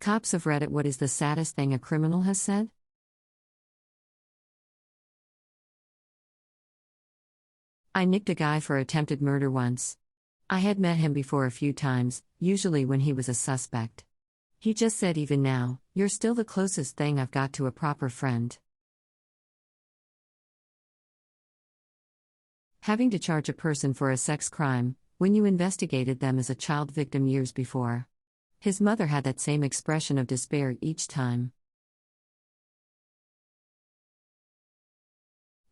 Cops of Reddit. What is the saddest thing a criminal has said? I nicked a guy for attempted murder once. I had met him before a few times, usually when he was a suspect. He just said, even now, you're still the closest thing I've got to a proper friend. Having to charge a person for a sex crime, when you investigated them as a child victim years before. His mother had that same expression of despair each time.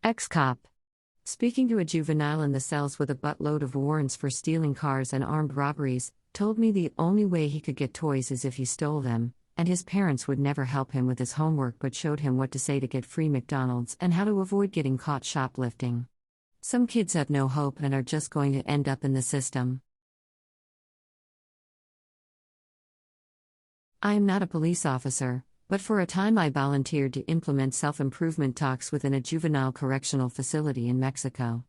Ex-cop. Speaking to a juvenile in the cells with a buttload of warrants for stealing cars and armed robberies, told me the only way he could get toys is if he stole them, and his parents would never help him with his homework but showed him what to say to get free McDonald's and how to avoid getting caught shoplifting. Some kids have no hope and are just going to end up in the system. I am not a police officer, but for a time I volunteered to implement self-improvement talks within a juvenile correctional facility in Mexico.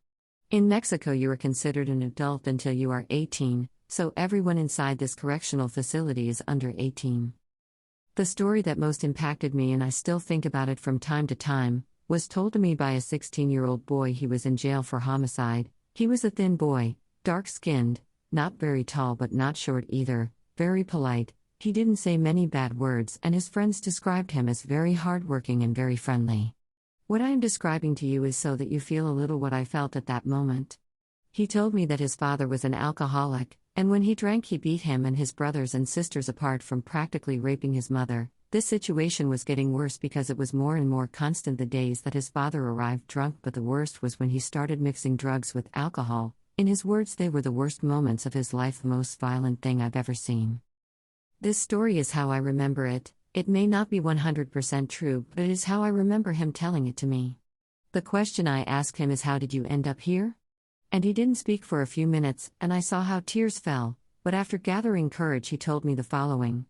In Mexico, you are considered an adult until you are 18, so everyone inside this correctional facility is under 18. The story that most impacted me, and I still think about it from time to time, was told to me by a 16-year-old boy. He was in jail for homicide. He was a thin boy, dark-skinned, not very tall but not short either, very polite. He didn't say many bad words, and his friends described him as very hardworking and very friendly. What I am describing to you is so that you feel a little what I felt at that moment. He told me that his father was an alcoholic, and when he drank he beat him and his brothers and sisters apart from practically raping his mother. This situation was getting worse because it was more and more constant the days that his father arrived drunk, but the worst was when he started mixing drugs with alcohol. In his words, they were the worst moments of his life, the most violent thing I've ever seen. This story is how I remember it. It may not be 100% true, but it is how I remember him telling it to me. The question I asked him is, how did you end up here? And he didn't speak for a few minutes, and I saw how tears fell, but after gathering courage he told me the following.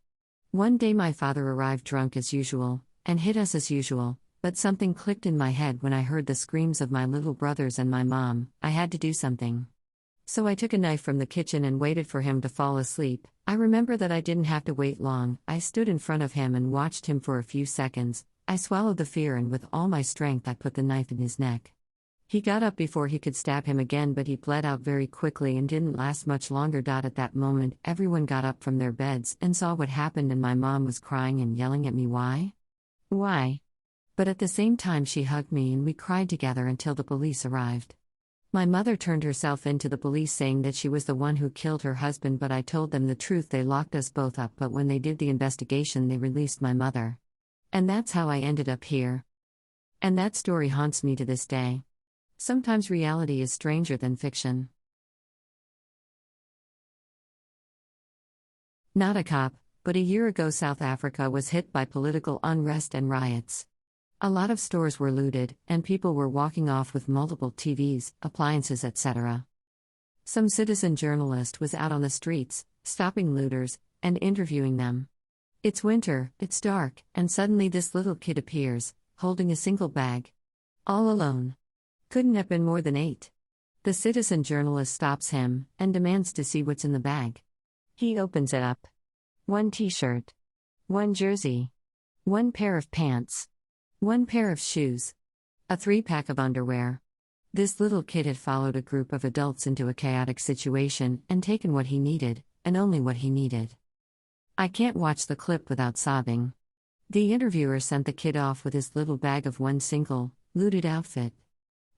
One day my father arrived drunk as usual, and hit us as usual, but something clicked in my head when I heard the screams of my little brothers and my mom. I had to do something. So I took a knife from the kitchen and waited for him to fall asleep. I remember that I didn't have to wait long. I stood in front of him and watched him for a few seconds. I swallowed the fear and with all my strength I put the knife in his neck. He got up before he could stab him again, but he bled out very quickly and didn't last much longer. At that moment, everyone got up from their beds and saw what happened, and my mom was crying and yelling at me, "Why? Why?" But at the same time she hugged me and we cried together until the police arrived. My mother turned herself in to the police saying that she was the one who killed her husband, but I told them the truth. They locked us both up, but when they did the investigation they released my mother. And that's how I ended up here. And that story haunts me to this day. Sometimes reality is stranger than fiction. Not a cop, but a year ago South Africa was hit by political unrest and riots. A lot of stores were looted, and people were walking off with multiple TVs, appliances, etc. Some citizen journalist was out on the streets, stopping looters, and interviewing them. It's winter, it's dark, and suddenly this little kid appears, holding a single bag. All alone. Couldn't have been more than 8. The citizen journalist stops him, and demands to see what's in the bag. He opens it up. 1 t-shirt. 1 jersey. 1 pair of pants. 1 pair of shoes. A 3-pack of underwear. This little kid had followed a group of adults into a chaotic situation and taken what he needed, and only what he needed. I can't watch the clip without sobbing. The interviewer sent the kid off with his little bag of 1 single, looted outfit.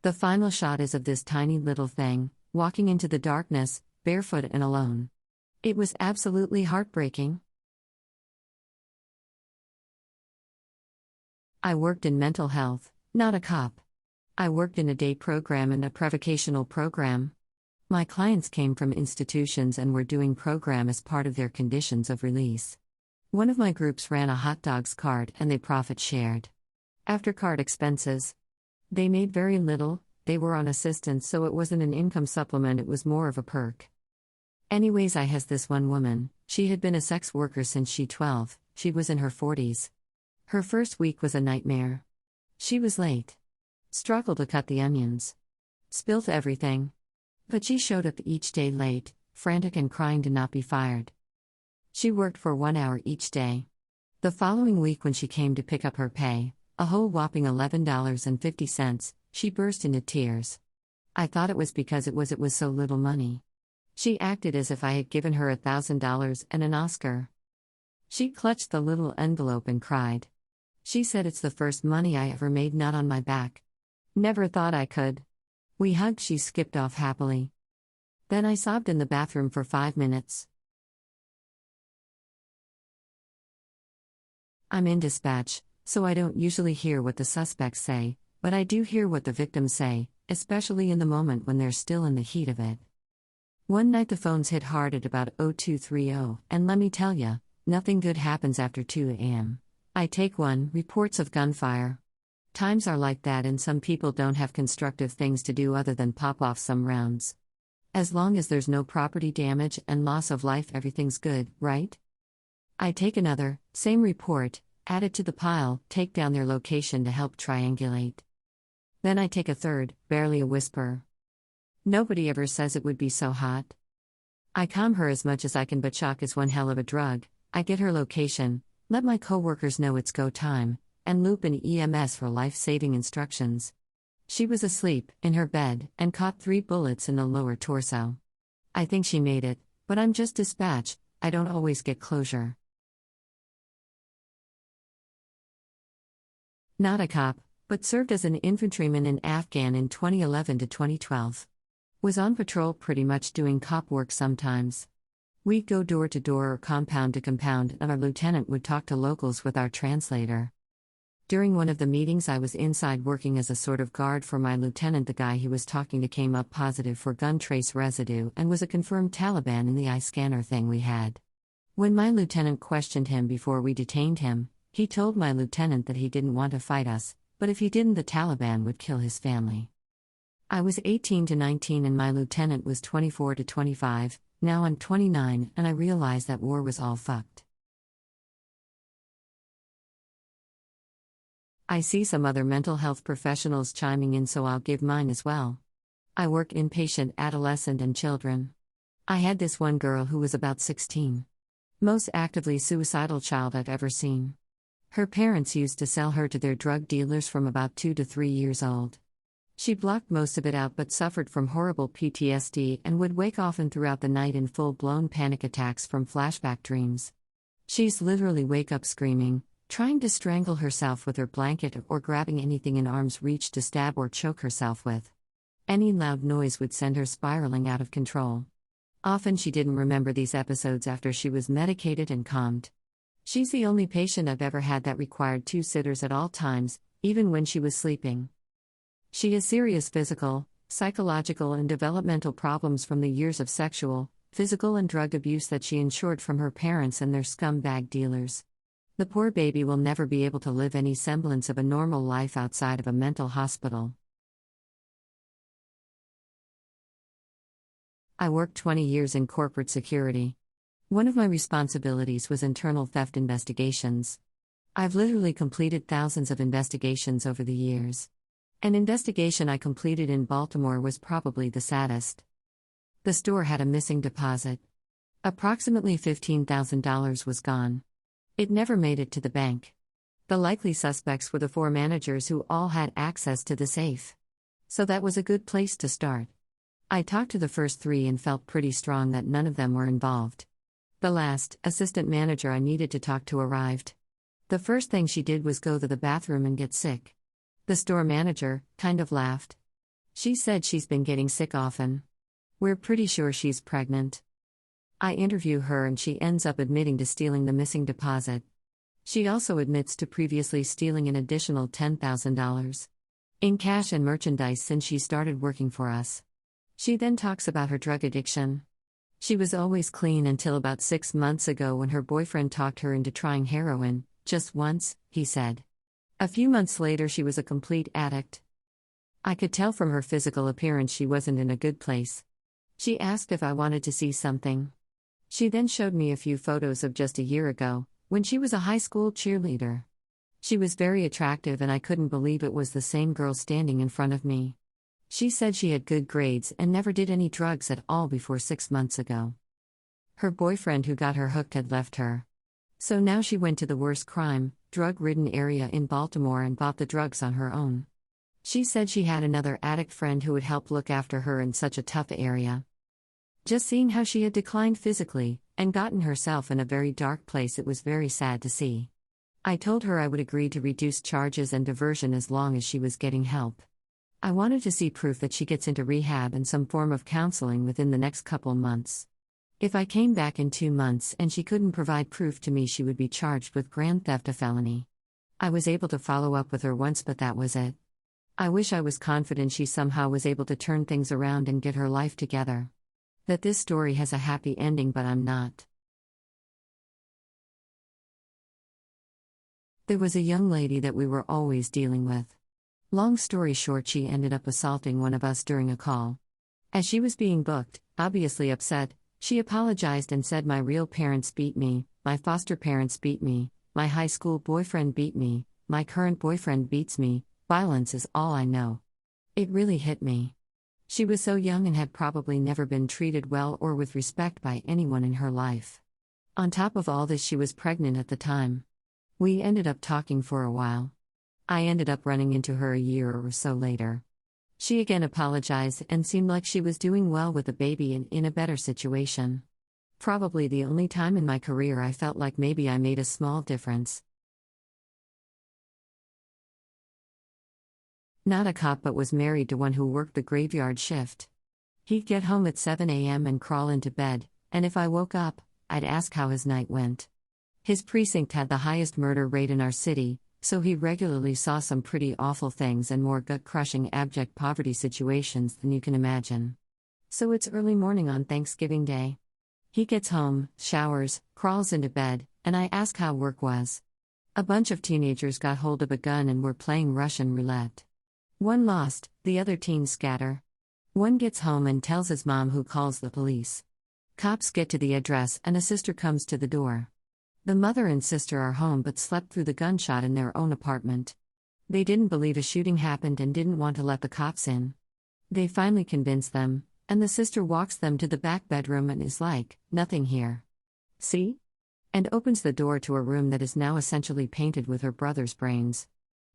The final shot is of this tiny little thing, walking into the darkness, barefoot and alone. It was absolutely heartbreaking. I worked in mental health, not a cop. I worked in a day program and a prevocational program. My clients came from institutions and were doing program as part of their conditions of release. One of my groups ran a hot dogs cart and they profit shared. After cart expenses, they made very little. They were on assistance, so it wasn't an income supplement, it was more of a perk. Anyways, I has this one woman. She had been a sex worker since she 12. She was in her 40s. Her first week was a nightmare. She was late. Struggled to cut the onions. Spilt everything. But she showed up each day late, frantic and crying to not be fired. She worked for 1 hour each day. The following week, when she came to pick up her pay, a whole whopping $11.50, she burst into tears. I thought it was because it was so little money. She acted as if I had given her $1,000 and an Oscar. She clutched the little envelope and cried. She said, "It's the first money I ever made not on my back. Never thought I could." We hugged. She skipped off happily. Then I sobbed in the bathroom for 5 minutes. I'm in dispatch, so I don't usually hear what the suspects say, but I do hear what the victims say, especially in the moment when they're still in the heat of it. One night the phones hit hard at about 0230, and let me tell ya, nothing good happens after 2 a.m. I take one, reports of gunfire. Times are like that, and some people don't have constructive things to do other than pop off some rounds. As long as there's no property damage and loss of life, everything's good, right? I take another, same report, add it to the pile, take down their location to help triangulate. Then I take a third, barely a whisper. Nobody ever says it would be so hot. I calm her as much as I can, but shock is one hell of a drug. I get her location, let my coworkers know it's go time, and loop in EMS for life-saving instructions. She was asleep, in her bed, and caught 3 bullets in the lower torso. I think she made it, but I'm just dispatch, I don't always get closure. Not a cop, but served as an infantryman in Afghan in 2011 to 2012. Was on patrol pretty much doing cop work sometimes. We'd go door to door or compound to compound, and our lieutenant would talk to locals with our translator. During one of the meetings, I was inside working as a sort of guard for my lieutenant. The guy he was talking to came up positive for gun trace residue and was a confirmed Taliban in the eye scanner thing we had. When my lieutenant questioned him before we detained him, he told my lieutenant that he didn't want to fight us, but if he didn't, the Taliban would kill his family. I was 18 to 19 and my lieutenant was 24 to 25, now I'm 29, and I realized that war was all fucked. I see some other mental health professionals chiming in, so I'll give mine as well. I work inpatient adolescent and children. I had this one girl who was about 16. Most actively suicidal child I've ever seen. Her parents used to sell her to their drug dealers from about 2 to 3 years old. She blocked most of it out but suffered from horrible PTSD and would wake often throughout the night in full-blown panic attacks from flashback dreams. She's literally wake up screaming, trying to strangle herself with her blanket or grabbing anything in arm's reach to stab or choke herself with. Any loud noise would send her spiraling out of control. Often she didn't remember these episodes after she was medicated and calmed. She's the only patient I've ever had that required 2 sitters at all times, even when she was sleeping. She has serious physical, psychological, and developmental problems from the years of sexual, physical, and drug abuse that she endured from her parents and their scumbag dealers. The poor baby will never be able to live any semblance of a normal life outside of a mental hospital. I worked 20 years in corporate security. One of my responsibilities was internal theft investigations. I've literally completed thousands of investigations over the years. An investigation I completed in Baltimore was probably the saddest. The store had a missing deposit. Approximately $15,000 was gone. It never made it to the bank. The likely suspects were the 4 managers who all had access to the safe. So that was a good place to start. I talked to the first 3 and felt pretty strong that none of them were involved. The last, assistant manager I needed to talk to arrived. The first thing she did was go to the bathroom and get sick. The store manager kind of laughed. She said she's been getting sick often. We're pretty sure she's pregnant. I interview her and she ends up admitting to stealing the missing deposit. She also admits to previously stealing an additional $10,000 in cash and merchandise since she started working for us. She then talks about her drug addiction. She was always clean until about 6 months ago when her boyfriend talked her into trying heroin, just once, he said. A few months later she was a complete addict. I could tell from her physical appearance she wasn't in a good place. She asked if I wanted to see something. She then showed me a few photos of just a year ago, when she was a high school cheerleader. She was very attractive and I couldn't believe it was the same girl standing in front of me. She said she had good grades and never did any drugs at all before 6 months ago. Her boyfriend who got her hooked had left her. So now she went to the worst crime, drug-ridden area in Baltimore and bought the drugs on her own. She said she had another addict friend who would help look after her in such a tough area. Just seeing how she had declined physically, and gotten herself in a very dark place, it was very sad to see. I told her I would agree to reduce charges and diversion as long as she was getting help. I wanted to see proof that she gets into rehab and some form of counseling within the next couple months. If I came back in 2 months and she couldn't provide proof to me, she would be charged with grand theft, a felony. I was able to follow up with her once, but that was it. I wish I was confident she somehow was able to turn things around and get her life together. That this story has a happy ending, but I'm not. There was a young lady that we were always dealing with. Long story short, she ended up assaulting one of us during a call. As she was being booked, obviously upset, she apologized and said, "My real parents beat me, my foster parents beat me, my high school boyfriend beat me, my current boyfriend beats me, violence is all I know." It really hit me. She was so young and had probably never been treated well or with respect by anyone in her life. On top of all this, she was pregnant at the time. We ended up talking for a while. I ended up running into her a year or so later. She again apologized and seemed like she was doing well with the baby and in a better situation. Probably the only time in my career I felt like maybe I made a small difference. Not a cop, but was married to one who worked the graveyard shift. He'd get home at 7 a.m. and crawl into bed, and if I woke up, I'd ask how his night went. His precinct had the highest murder rate in our city, so he regularly saw some pretty awful things and more gut-crushing abject poverty situations than you can imagine. So it's early morning on Thanksgiving Day. He gets home, showers, crawls into bed, and I ask how work was. A bunch of teenagers got hold of a gun and were playing Russian roulette. One lost, the other teens scatter. One gets home and tells his mom, who calls the police. Cops get to the address and a sister comes to the door. The mother and sister are home but slept through the gunshot in their own apartment. They didn't believe a shooting happened and didn't want to let the cops in. They finally convince them, and the sister walks them to the back bedroom and is like, "Nothing here. See?" And opens the door to a room that is now essentially painted with her brother's brains.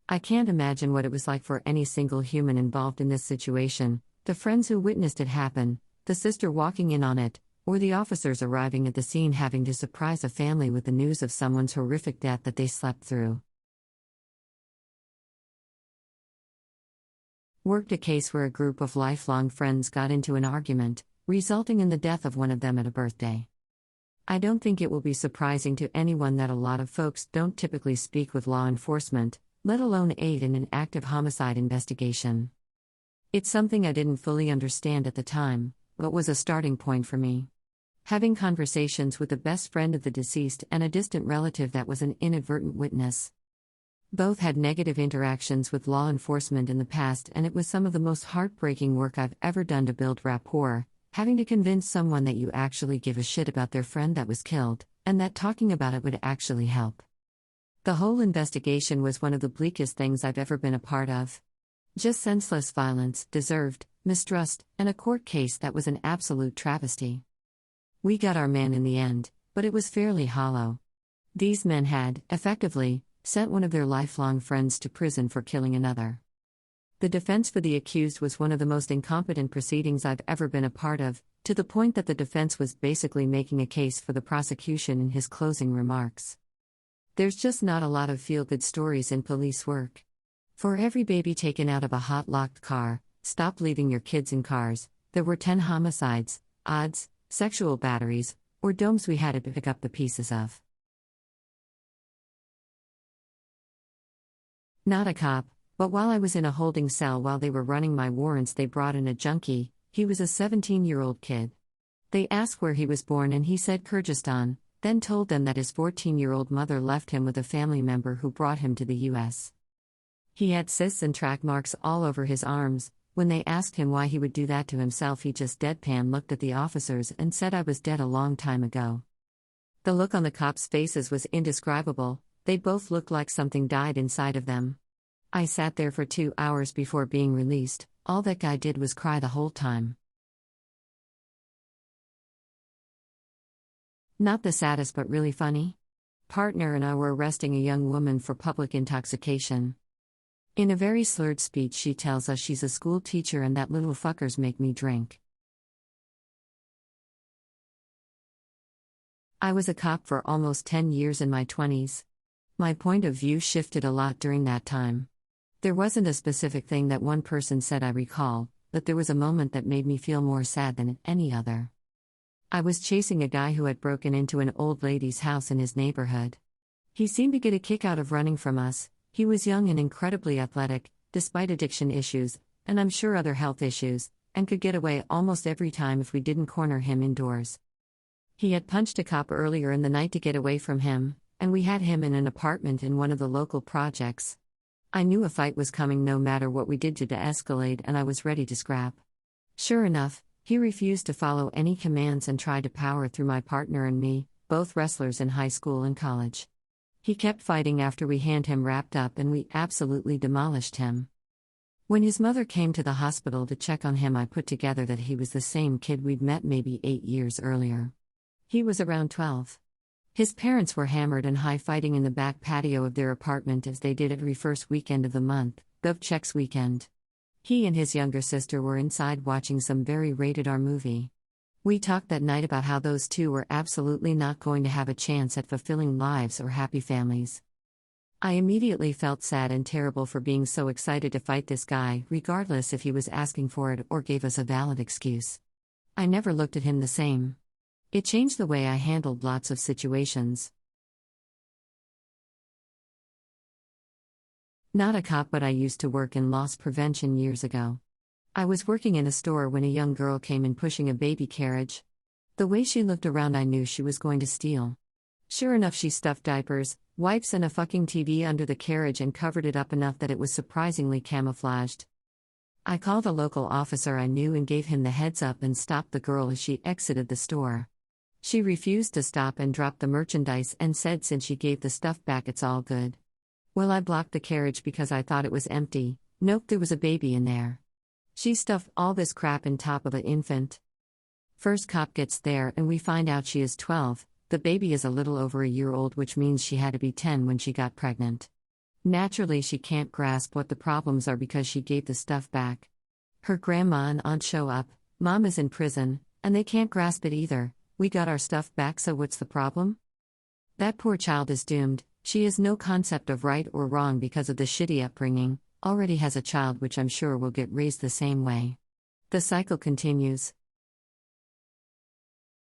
I can't imagine what it was like for any single human involved in this situation, the friends who witnessed it happen, the sister walking in on it, or the officers arriving at the scene having to surprise a family with the news of someone's horrific death that they slept through. Worked a case where a group of lifelong friends got into an argument, resulting in the death of one of them at a birthday. I don't think it will be surprising to anyone that a lot of folks don't typically speak with law enforcement, let alone aid in an active homicide investigation. It's something I didn't fully understand at the time, but was a starting point for me. Having conversations with the best friend of the deceased and a distant relative that was an inadvertent witness. Both had negative interactions with law enforcement in the past, and it was some of the most heartbreaking work I've ever done to build rapport, having to convince someone that you actually give a shit about their friend that was killed, and that talking about it would actually help. The whole investigation was one of the bleakest things I've ever been a part of. Just senseless violence, deserved mistrust, and a court case that was an absolute travesty. We got our man in the end, but it was fairly hollow. These men had, effectively, sent one of their lifelong friends to prison for killing another. The defense for the accused was one of the most incompetent proceedings I've ever been a part of, to the point that the defense was basically making a case for the prosecution in his closing remarks. There's just not a lot of feel-good stories in police work. For every baby taken out of a hot locked car, stop leaving your kids in cars, there were 10 homicides, odds, sexual batteries, or domes we had to pick up the pieces of. Not a cop, but while I was in a holding cell while they were running my warrants, they brought in a junkie. He was a 17-year-old kid. They asked where he was born and he said Kyrgyzstan, then told them that his 14-year-old mother left him with a family member who brought him to the U.S. He had cysts and track marks all over his arms. When they asked him why he would do that to himself, he just deadpan looked at the officers and said, "I was dead a long time ago." The look on the cops' faces was indescribable. They both looked like something died inside of them. I sat there for 2 hours before being released. All that guy did was cry the whole time. Not the saddest, but really funny. partner and I were arresting a young woman for public intoxication. In a very slurred speech, she tells us she's a school teacher and that little fuckers make me drink. I was a cop for almost 10 years in my 20s. My point of view shifted a lot during that time. There wasn't a specific thing that one person said I recall, but there was a moment that made me feel more sad than any other. I was chasing a guy who had broken into an old lady's house in his neighborhood. He seemed to get a kick out of running from us. He was young and incredibly athletic, despite addiction issues, and I'm sure other health issues, and could get away almost every time if we didn't corner him indoors. He had punched a cop earlier in the night to get away from him, and we had him in an apartment in one of the local projects. I knew a fight was coming no matter what we did to de-escalate, and I was ready to scrap. Sure enough, he refused to follow any commands and tried to power through my partner and me, both wrestlers in high school and college. He kept fighting after we had him wrapped up and we absolutely demolished him. When his mother came to the hospital to check on him, I put together that he was the same kid we'd met maybe 8 years earlier. He was around 12. His parents were hammered and high, fighting in the back patio of their apartment as they did every first weekend of the month, GovCheck's weekend. He and his younger sister were inside watching some very rated R movie. We talked that night about how those two were absolutely not going to have a chance at fulfilling lives or happy families. I immediately felt sad and terrible for being so excited to fight this guy, regardless if he was asking for it or gave us a valid excuse. I never looked at him the same. It changed the way I handled lots of situations. Not a cop, but I used to work in loss prevention years ago. I was working in a store when a young girl came in pushing a baby carriage. The way she looked around, I knew she was going to steal. Sure enough, she stuffed diapers, wipes and a fucking TV under the carriage and covered it up enough that it was surprisingly camouflaged. I called a local officer I knew and gave him the heads up and stopped the girl as she exited the store. She refused to stop and dropped the merchandise and said since she gave the stuff back it's all good. Well, I blocked the carriage because I thought it was empty. Nope, there was a baby in there. She stuffed all this crap in top of an infant. First cop gets there and we find out she is 12, the baby is a little over a year old, which means she had to be 10 when she got pregnant. Naturally, she can't grasp what the problems are because she gave the stuff back. Her grandma and aunt show up, mom is in prison, and they can't grasp it either. We got our stuff back, so what's the problem? That poor child is doomed. She has no concept of right or wrong because of the shitty upbringing, already has a child which I'm sure will get raised the same way. The cycle continues.